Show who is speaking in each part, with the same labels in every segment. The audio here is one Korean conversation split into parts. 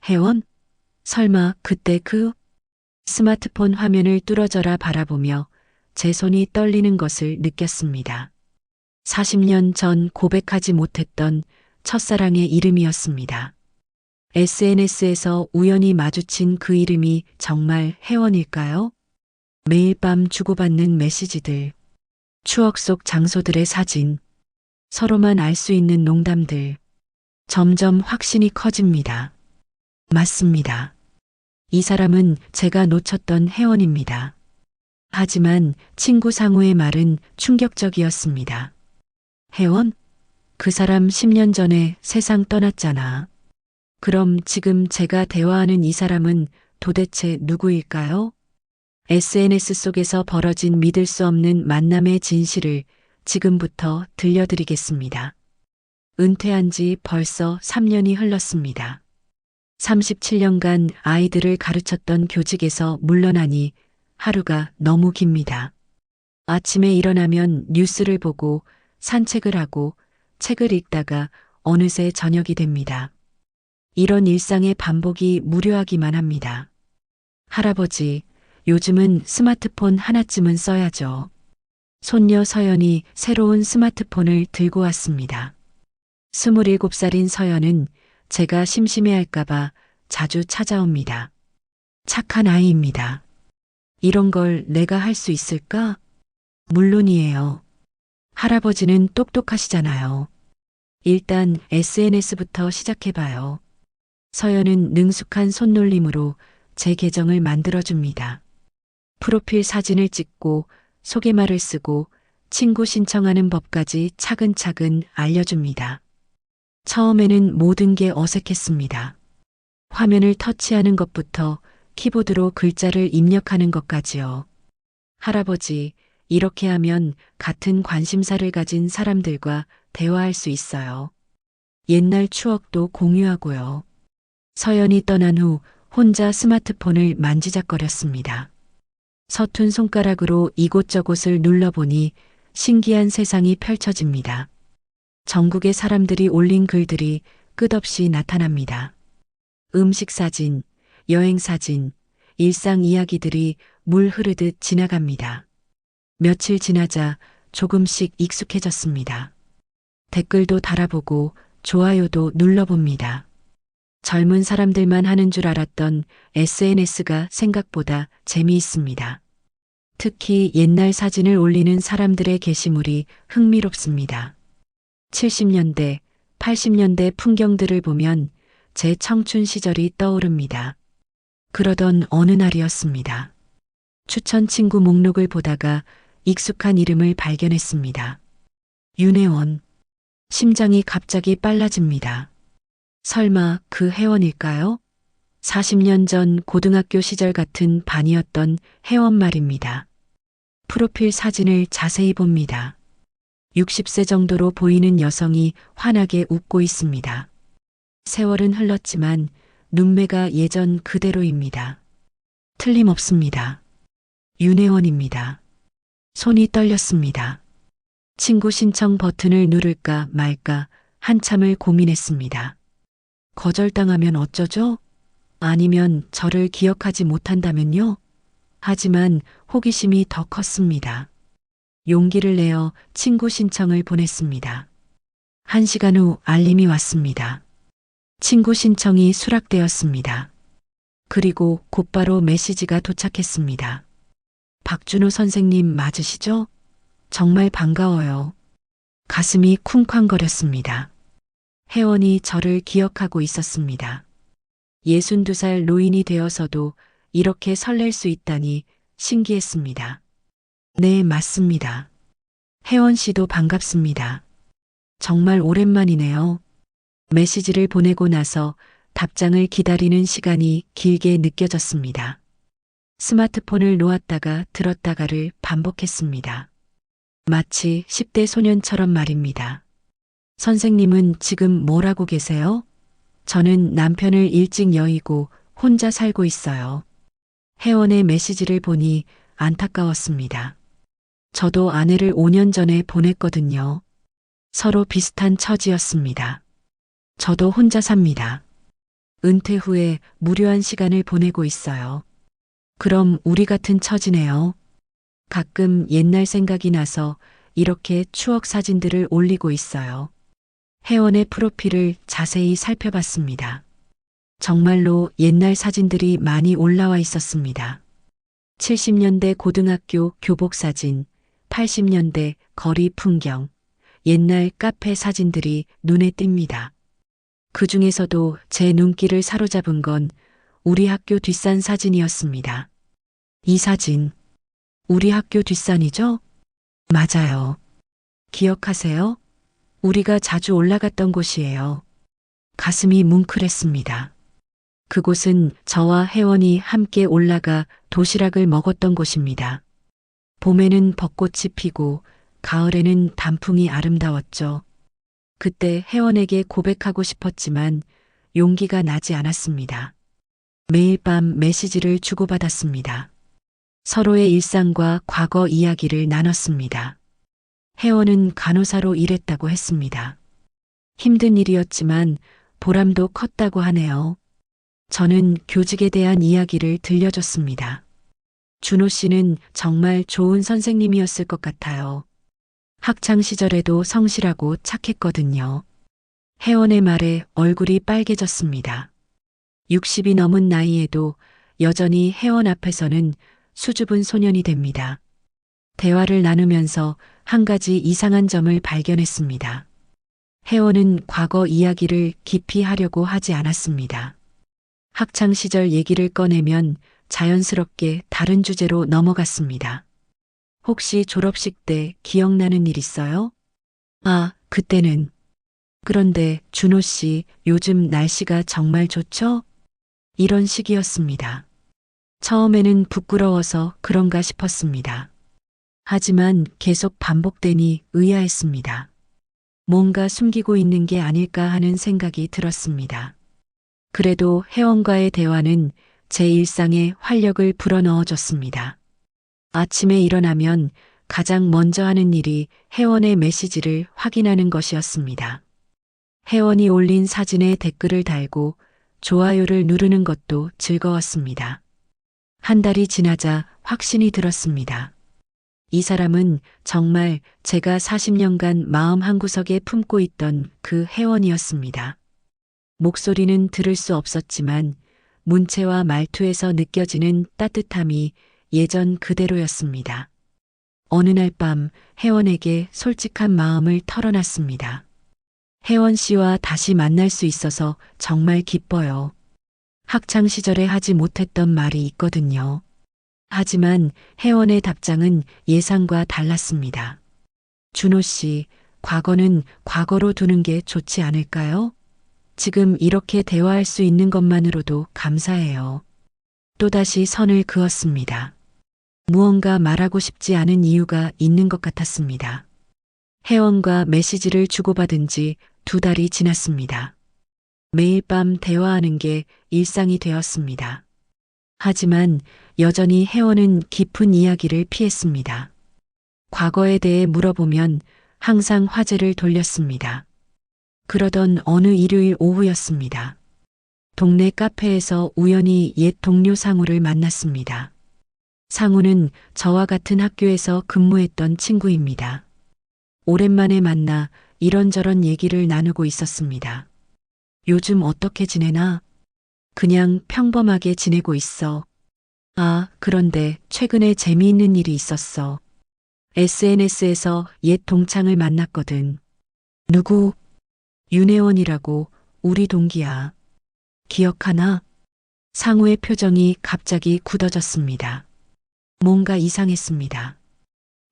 Speaker 1: 혜원? 설마 그때 스마트폰 화면을 뚫어져라 바라보며 제 손이 떨리는 것을 느꼈습니다. 40년 전 고백하지 못했던 첫사랑의 이름이었습니다. SNS에서 우연히 마주친 그 이름이 정말 혜원일까요? 매일 밤 주고받는 메시지들, 추억 속 장소들의 사진, 서로만 알 수 있는 농담들, 점점 확신이 커집니다. 맞습니다. 이 사람은 제가 놓쳤던 혜원입니다. 하지만 친구 상우의 말은 충격적이었습니다. 혜원? 그 사람 10년 전에 세상 떠났잖아. 그럼 지금 제가 대화하는 이 사람은 도대체 누구일까요? SNS 속에서 벌어진 믿을 수 없는 만남의 진실을 지금부터 들려드리겠습니다. 은퇴한 지 벌써 3년이 흘렀습니다. 37년간 아이들을 가르쳤던 교직에서 물러나니 하루가 너무 깁니다. 아침에 일어나면 뉴스를 보고 산책을 하고 책을 읽다가 어느새 저녁이 됩니다. 이런 일상의 반복이 무료하기만 합니다. 할아버지, 요즘은 스마트폰 하나쯤은 써야죠. 손녀 서연이 새로운 스마트폰을 들고 왔습니다. 27살인 서연은 제가 심심해할까봐 자주 찾아옵니다. 착한 아이입니다. 이런 걸 내가 할 수 있을까? 물론이에요. 할아버지는 똑똑하시잖아요. 일단 SNS부터 시작해봐요. 서연은 능숙한 손놀림으로 제 계정을 만들어줍니다. 프로필 사진을 찍고 소개말을 쓰고 친구 신청하는 법까지 차근차근 알려줍니다. 처음에는 모든 게 어색했습니다. 화면을 터치하는 것부터 키보드로 글자를 입력하는 것까지요. 할아버지, 이렇게 하면 같은 관심사를 가진 사람들과 대화할 수 있어요. 옛날 추억도 공유하고요. 서연이 떠난 후 혼자 스마트폰을 만지작거렸습니다. 서툰 손가락으로 이곳저곳을 눌러보니 신기한 세상이 펼쳐집니다. 전국의 사람들이 올린 글들이 끝없이 나타납니다. 음식 사진, 여행 사진, 일상 이야기들이 물 흐르듯 지나갑니다. 며칠 지나자 조금씩 익숙해졌습니다. 댓글도 달아보고 좋아요도 눌러봅니다. 젊은 사람들만 하는 줄 알았던 SNS가 생각보다 재미있습니다. 특히 옛날 사진을 올리는 사람들의 게시물이 흥미롭습니다. 70년대, 80년대 풍경들을 보면 제 청춘 시절이 떠오릅니다. 그러던 어느 날이었습니다. 추천 친구 목록을 보다가 익숙한 이름을 발견했습니다. 윤혜원. 심장이 갑자기 빨라집니다. 설마 그 혜원일까요? 40년 전 고등학교 시절 같은 반이었던 혜원 말입니다. 프로필 사진을 자세히 봅니다. 60세 정도로 보이는 여성이 환하게 웃고 있습니다. 세월은 흘렀지만 눈매가 예전 그대로입니다. 틀림없습니다. 윤혜원입니다. 손이 떨렸습니다. 친구 신청 버튼을 누를까 말까 한참을 고민했습니다. 거절당하면 어쩌죠? 아니면 저를 기억하지 못한다면요? 하지만 호기심이 더 컸습니다. 용기를 내어 친구 신청을 보냈습니다. 1시간 후 알림이 왔습니다. 친구 신청이 수락되었습니다. 그리고 곧바로 메시지가 도착했습니다. 박준호 선생님 맞으시죠? 정말 반가워요. 가슴이 쿵쾅거렸습니다. 혜원이 저를 기억하고 있었습니다. 62살 노인이 되어서도 이렇게 설렐 수 있다니 신기했습니다. 네, 맞습니다. 혜원 씨도 반갑습니다. 정말 오랜만이네요. 메시지를 보내고 나서 답장을 기다리는 시간이 길게 느껴졌습니다. 스마트폰을 놓았다가 들었다가를 반복했습니다. 마치 10대 소년처럼 말입니다. 선생님은 지금 뭘 하고 계세요? 저는 남편을 일찍 여의고 혼자 살고 있어요. 혜원의 메시지를 보니 안타까웠습니다. 저도 아내를 5년 전에 보냈거든요. 서로 비슷한 처지였습니다. 저도 혼자 삽니다. 은퇴 후에 무료한 시간을 보내고 있어요. 그럼 우리 같은 처지네요. 가끔 옛날 생각이 나서 이렇게 추억 사진들을 올리고 있어요. 혜원의 프로필을 자세히 살펴봤습니다. 정말로 옛날 사진들이 많이 올라와 있었습니다. 70년대 고등학교 교복 사진, 80년대 거리 풍경, 옛날 카페 사진들이 눈에 띕니다. 그 중에서도 제 눈길을 사로잡은 건 우리 학교 뒷산 사진이었습니다. 이 사진, 우리 학교 뒷산이죠? 맞아요. 기억하세요? 우리가 자주 올라갔던 곳이에요. 가슴이 뭉클했습니다. 그곳은 저와 혜원이 함께 올라가 도시락을 먹었던 곳입니다. 봄에는 벚꽃이 피고 가을에는 단풍이 아름다웠죠. 그때 혜원에게 고백하고 싶었지만 용기가 나지 않았습니다. 매일 밤 메시지를 주고받았습니다. 서로의 일상과 과거 이야기를 나눴습니다. 혜원은 간호사로 일했다고 했습니다. 힘든 일이었지만 보람도 컸다고 하네요. 저는 교직에 대한 이야기를 들려줬습니다. 준호 씨는 정말 좋은 선생님이었을 것 같아요. 학창 시절에도 성실하고 착했거든요. 혜원의 말에 얼굴이 빨개졌습니다. 60이 넘은 나이에도 여전히 혜원 앞에서는 수줍은 소년이 됩니다. 대화를 나누면서 한 가지 이상한 점을 발견했습니다. 혜원은 과거 이야기를 깊이 하려고 하지 않았습니다. 학창 시절 얘기를 꺼내면 자연스럽게 다른 주제로 넘어갔습니다. 혹시 졸업식 때 기억나는 일 있어요? 아, 그때는. 그런데 준호 씨, 요즘 날씨가 정말 좋죠? 이런 식이었습니다. 처음에는 부끄러워서 그런가 싶었습니다. 하지만 계속 반복되니 의아했습니다. 뭔가 숨기고 있는 게 아닐까 하는 생각이 들었습니다. 그래도 혜원과의 대화는 제 일상에 활력을 불어넣어 줬습니다. 아침에 일어나면 가장 먼저 하는 일이 혜원의 메시지를 확인하는 것이었습니다. 혜원이 올린 사진에 댓글을 달고 좋아요를 누르는 것도 즐거웠습니다. 한 달이 지나자 확신이 들었습니다. 이 사람은 정말 제가 40년간 마음 한구석에 품고 있던 그 혜원이었습니다. 목소리는 들을 수 없었지만 문체와 말투에서 느껴지는 따뜻함이 예전 그대로였습니다. 어느 날 밤 혜원에게 솔직한 마음을 털어놨습니다. 혜원 씨와 다시 만날 수 있어서 정말 기뻐요. 학창 시절에 하지 못했던 말이 있거든요. 하지만 혜원의 답장은 예상과 달랐습니다. 준호 씨, 과거는 과거로 두는 게 좋지 않을까요? 지금 이렇게 대화할 수 있는 것만으로도 감사해요. 또다시 선을 그었습니다. 무언가 말하고 싶지 않은 이유가 있는 것 같았습니다. 혜원과 메시지를 주고받은 지 2달이 지났습니다. 매일 밤 대화하는 게 일상이 되었습니다. 하지만 여전히 혜원은 깊은 이야기를 피했습니다. 과거에 대해 물어보면 항상 화제를 돌렸습니다. 그러던 어느 일요일 오후였습니다. 동네 카페에서 우연히 옛 동료 상우를 만났습니다. 상우는 저와 같은 학교에서 근무했던 친구입니다. 오랜만에 만나 이런저런 얘기를 나누고 있었습니다. 요즘 어떻게 지내나? 그냥 평범하게 지내고 있어. 아, 그런데 최근에 재미있는 일이 있었어. SNS에서 옛 동창을 만났거든. 누구? 윤혜원이라고 우리 동기야. 기억하나? 상우의 표정이 갑자기 굳어졌습니다. 뭔가 이상했습니다.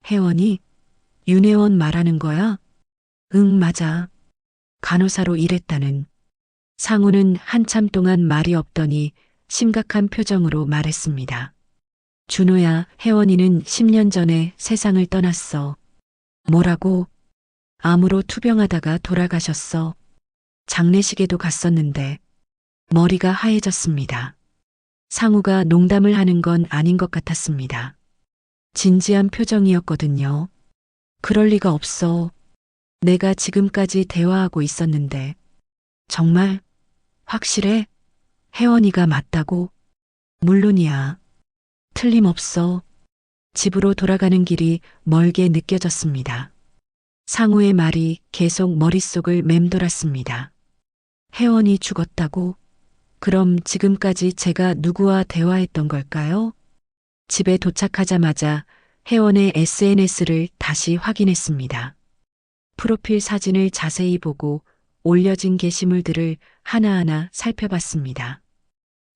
Speaker 1: 혜원이? 윤혜원 말하는 거야? 응, 맞아. 간호사로 일했다는. 상우는 한참 동안 말이 없더니 심각한 표정으로 말했습니다. 준호야, 혜원이는 10년 전에 세상을 떠났어. 뭐라고? 암으로 투병하다가 돌아가셨어. 장례식에도 갔었는데 머리가 하얘졌습니다. 상우가 농담을 하는 건 아닌 것 같았습니다. 진지한 표정이었거든요. 그럴 리가 없어. 내가 지금까지 대화하고 있었는데. 정말? 확실해? 혜원이가 맞다고? 물론이야. 틀림없어. 집으로 돌아가는 길이 멀게 느껴졌습니다. 상우의 말이 계속 머릿속을 맴돌았습니다. 혜원이 죽었다고? 그럼 지금까지 제가 누구와 대화했던 걸까요? 집에 도착하자마자 혜원의 SNS를 다시 확인했습니다. 프로필 사진을 자세히 보고 올려진 게시물들을 하나하나 살펴봤습니다.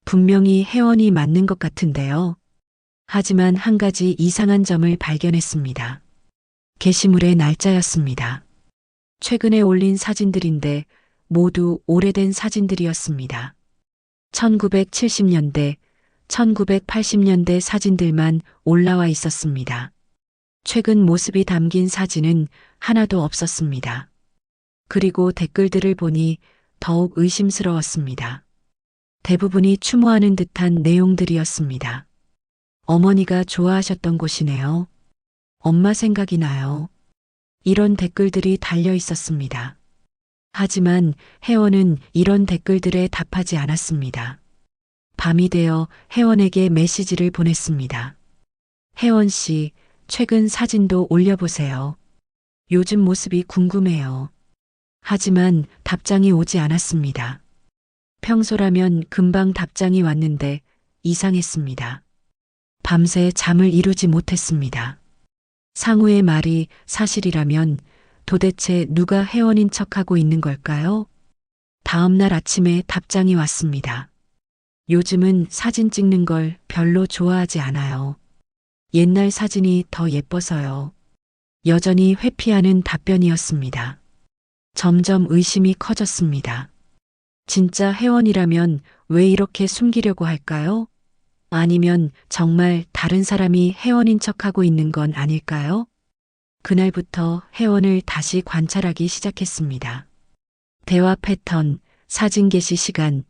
Speaker 1: 분명히 혜원이 맞는 것 같은데요. 하지만 한 가지 이상한 점을 발견했습니다. 게시물의 날짜였습니다. 최근에 올린 사진들인데 모두 오래된 사진들이었습니다. 1970년대, 1980년대 사진들만 올라와 있었습니다. 최근 모습이 담긴 사진은 하나도 없었습니다. 그리고 댓글들을 보니 더욱 의심스러웠습니다. 대부분이 추모하는 듯한 내용들이었습니다. 어머니가 좋아하셨던 곳이네요. 엄마 생각이 나요. 이런 댓글들이 달려 있었습니다. 하지만 혜원은 이런 댓글들에 답하지 않았습니다. 밤이 되어 혜원에게 메시지를 보냈습니다. 혜원 씨, 최근 사진도 올려보세요. 요즘 모습이 궁금해요. 하지만 답장이 오지 않았습니다. 평소라면 금방 답장이 왔는데 이상했습니다. 밤새 잠을 이루지 못했습니다. 상우의 말이 사실이라면 도대체 누가 혜원인 척하고 있는 걸까요? 다음 날 아침에 답장이 왔습니다. 요즘은 사진 찍는 걸 별로 좋아하지 않아요. 옛날 사진이 더 예뻐서요. 여전히 회피하는 답변이었습니다. 점점 의심이 커졌습니다. 진짜 혜원이라면 왜 이렇게 숨기려고 할까요? 아니면 정말 다른 사람이 혜원인 척하고 있는 건 아닐까요? 그날부터 혜원을 다시 관찰하기 시작했습니다. 대화 패턴, 사진 게시 시간,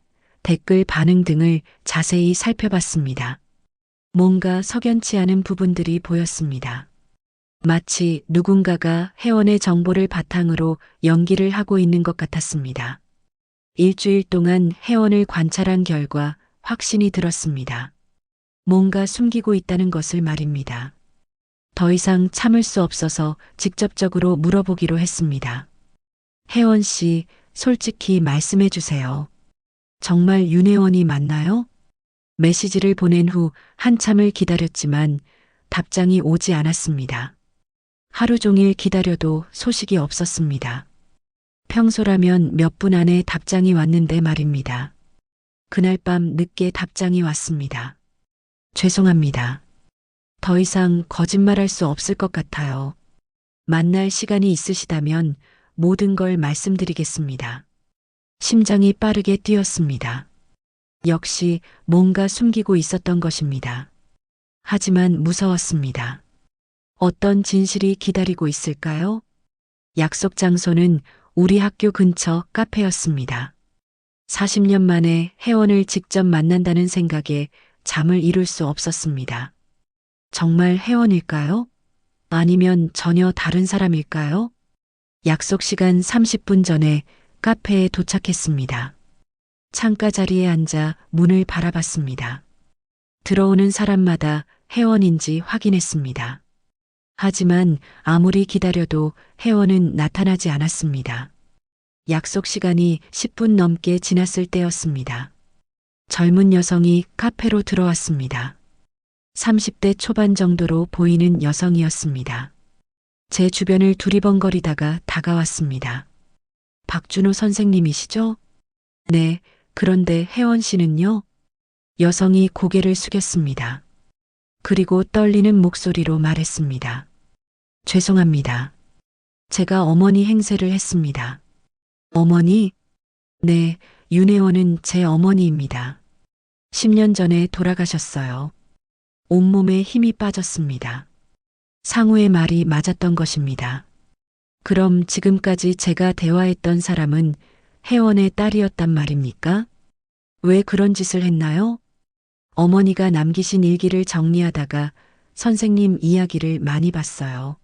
Speaker 1: 댓글 반응 등을 자세히 살펴봤습니다. 뭔가 석연치 않은 부분들이 보였습니다. 마치 누군가가 혜원의 정보를 바탕으로 연기를 하고 있는 것 같았습니다. 일주일 동안 혜원을 관찰한 결과 확신이 들었습니다. 뭔가 숨기고 있다는 것을 말입니다. 더 이상 참을 수 없어서 직접적으로 물어보기로 했습니다. 혜원 씨, 솔직히 말씀해 주세요. 정말 윤혜원이 맞나요? 메시지를 보낸 후 한참을 기다렸지만 답장이 오지 않았습니다. 하루 종일 기다려도 소식이 없었습니다. 평소라면 몇 분 안에 답장이 왔는데 말입니다. 그날 밤 늦게 답장이 왔습니다. 죄송합니다. 더 이상 거짓말할 수 없을 것 같아요. 만날 시간이 있으시다면 모든 걸 말씀드리겠습니다. 심장이 빠르게 뛰었습니다. 역시 뭔가 숨기고 있었던 것입니다. 하지만 무서웠습니다. 어떤 진실이 기다리고 있을까요? 약속 장소는 우리 학교 근처 카페였습니다. 40년 만에 혜원을 직접 만난다는 생각에 잠을 이룰 수 없었습니다. 정말 혜원일까요? 아니면 전혀 다른 사람일까요? 약속 시간 30분 전에 카페에 도착했습니다. 창가 자리에 앉아 문을 바라봤습니다. 들어오는 사람마다 혜원인지 확인했습니다. 하지만 아무리 기다려도 혜원은 나타나지 않았습니다. 약속 시간이 10분 넘게 지났을 때였습니다. 젊은 여성이 카페로 들어왔습니다. 30대 초반 정도로 보이는 여성이었습니다. 제 주변을 두리번거리다가 다가왔습니다. 박준호 선생님이시죠? 네, 그런데 혜원 씨는요? 여성이 고개를 숙였습니다. 그리고 떨리는 목소리로 말했습니다. 죄송합니다. 제가 어머니 행세를 했습니다. 어머니? 네, 윤혜원은 제 어머니입니다. 10년 전에 돌아가셨어요. 온몸에 힘이 빠졌습니다. 상우의 말이 맞았던 것입니다. 그럼 지금까지 제가 대화했던 사람은 혜원의 딸이었단 말입니까? 왜 그런 짓을 했나요? 어머니가 남기신 일기를 정리하다가 선생님 이야기를 많이 봤어요.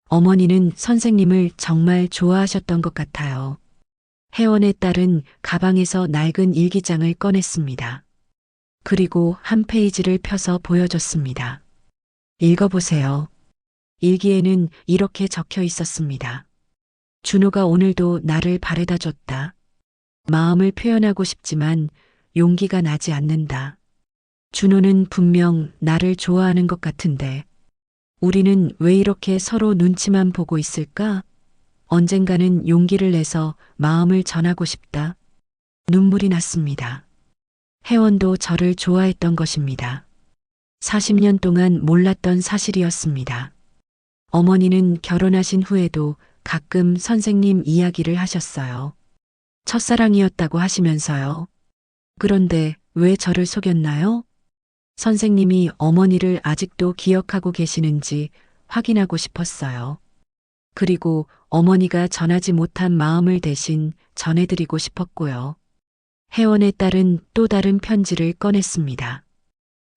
Speaker 1: 어머니는 선생님을 정말 좋아하셨던 것 같아요. 혜원의 딸은 가방에서 낡은 일기장을 꺼냈습니다. 그리고 한 페이지를 펴서 보여줬습니다. 읽어보세요. 일기에는 이렇게 적혀 있었습니다. 준호가 오늘도 나를 바래다 줬다. 마음을 표현하고 싶지만 용기가 나지 않는다. 준호는 분명 나를 좋아하는 것 같은데 우리는 왜 이렇게 서로 눈치만 보고 있을까? 언젠가는 용기를 내서 마음을 전하고 싶다. 눈물이 났습니다. 혜원도 저를 좋아했던 것입니다. 40년 동안 몰랐던 사실이었습니다. 어머니는 결혼하신 후에도 가끔 선생님 이야기를 하셨어요. 첫사랑이었다고 하시면서요. 그런데 왜 저를 속였나요? 선생님이 어머니를 아직도 기억하고 계시는지 확인하고 싶었어요. 그리고 어머니가 전하지 못한 마음을 대신 전해드리고 싶었고요. 혜원의 딸은 또 다른 편지를 꺼냈습니다.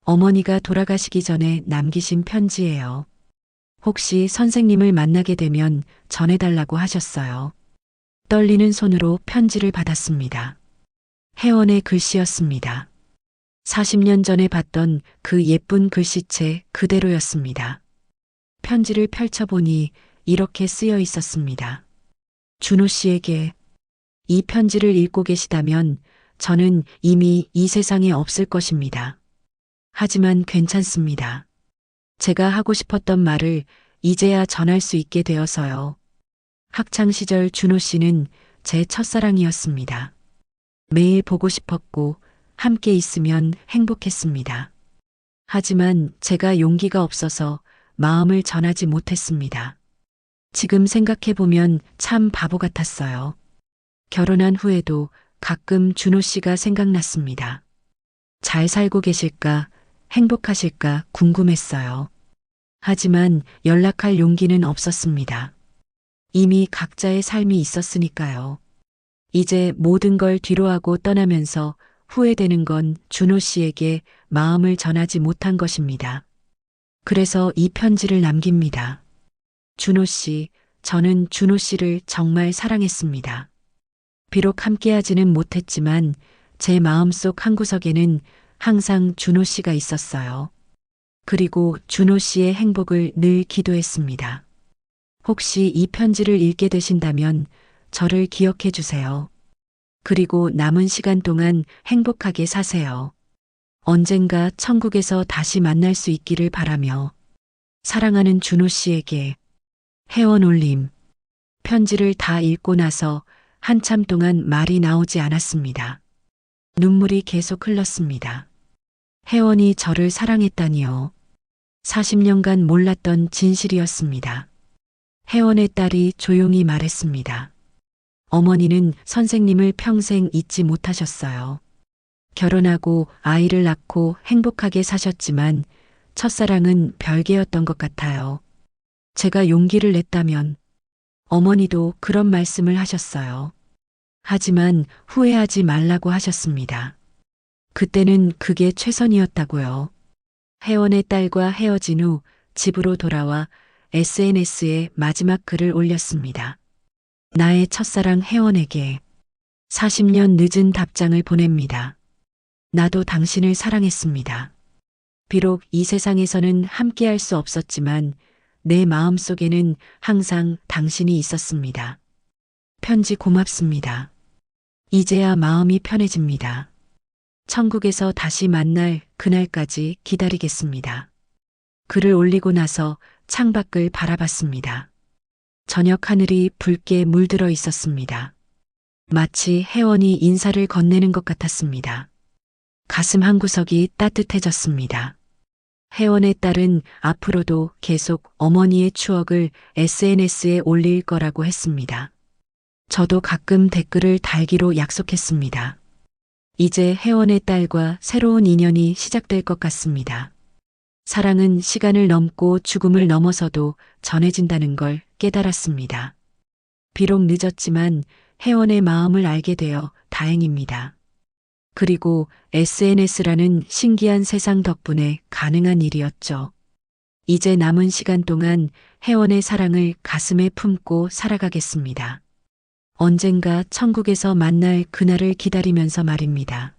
Speaker 1: 어머니가 돌아가시기 전에 남기신 편지예요. 혹시 선생님을 만나게 되면 전해달라고 하셨어요. 떨리는 손으로 편지를 받았습니다. 혜원의 글씨였습니다. 40년 전에 봤던 그 예쁜 글씨체 그대로였습니다. 편지를 펼쳐보니 이렇게 쓰여 있었습니다. 준호 씨에게 이 편지를 읽고 계시다면 저는 이미 이 세상에 없을 것입니다. 하지만 괜찮습니다. 제가 하고 싶었던 말을 이제야 전할 수 있게 되어서요. 학창시절 준호 씨는 제 첫사랑이었습니다. 매일 보고 싶었고 함께 있으면 행복했습니다. 하지만 제가 용기가 없어서 마음을 전하지 못했습니다. 지금 생각해보면 참 바보 같았어요. 결혼한 후에도 가끔 준호 씨가 생각났습니다. 잘 살고 계실까, 행복하실까 궁금했어요. 하지만 연락할 용기는 없었습니다. 이미 각자의 삶이 있었으니까요. 이제 모든 걸 뒤로하고 떠나면서 후회되는 건 준호 씨에게 마음을 전하지 못한 것입니다. 그래서 이 편지를 남깁니다. 준호 씨, 저는 준호 씨를 정말 사랑했습니다. 비록 함께하지는 못했지만 제 마음속 한구석에는 항상 준호 씨가 있었어요. 그리고 준호 씨의 행복을 늘 기도했습니다. 혹시 이 편지를 읽게 되신다면 저를 기억해 주세요. 그리고 남은 시간 동안 행복하게 사세요. 언젠가 천국에서 다시 만날 수 있기를 바라며 사랑하는 준호 씨에게 혜원 올림. 편지를 다 읽고 나서 한참 동안 말이 나오지 않았습니다. 눈물이 계속 흘렀습니다. 혜원이 저를 사랑했다니요. 40년간 몰랐던 진실이었습니다. 혜원의 딸이 조용히 말했습니다. 어머니는 선생님을 평생 잊지 못하셨어요. 결혼하고 아이를 낳고 행복하게 사셨지만 첫사랑은 별개였던 것 같아요. 제가 용기를 냈다면 어머니도 그런 말씀을 하셨어요. 하지만 후회하지 말라고 하셨습니다. 그때는 그게 최선이었다고요. 혜원의 딸과 헤어진 후 집으로 돌아와 SNS에 마지막 글을 올렸습니다. 나의 첫사랑 혜원에게 40년 늦은 답장을 보냅니다. 나도 당신을 사랑했습니다. 비록 이 세상에서는 함께할 수 없었지만 내 마음속에는 항상 당신이 있었습니다. 편지 고맙습니다. 이제야 마음이 편해집니다. 천국에서 다시 만날 그날까지 기다리겠습니다. 글을 올리고 나서 창밖을 바라봤습니다. 저녁 하늘이 붉게 물들어 있었습니다. 마치 혜원이 인사를 건네는 것 같았습니다. 가슴 한구석이 따뜻해졌습니다. 혜원의 딸은 앞으로도 계속 어머니의 추억을 SNS에 올릴 거라고 했습니다. 저도 가끔 댓글을 달기로 약속했습니다. 이제 혜원의 딸과 새로운 인연이 시작될 것 같습니다. 사랑은 시간을 넘고 죽음을 넘어서도 전해진다는 걸 깨달았습니다. 비록 늦었지만 혜원의 마음을 알게 되어 다행입니다. 그리고 SNS라는 신기한 세상 덕분에 가능한 일이었죠. 이제 남은 시간 동안 혜원의 사랑을 가슴에 품고 살아가겠습니다. 언젠가 천국에서 만날 그날을 기다리면서 말입니다.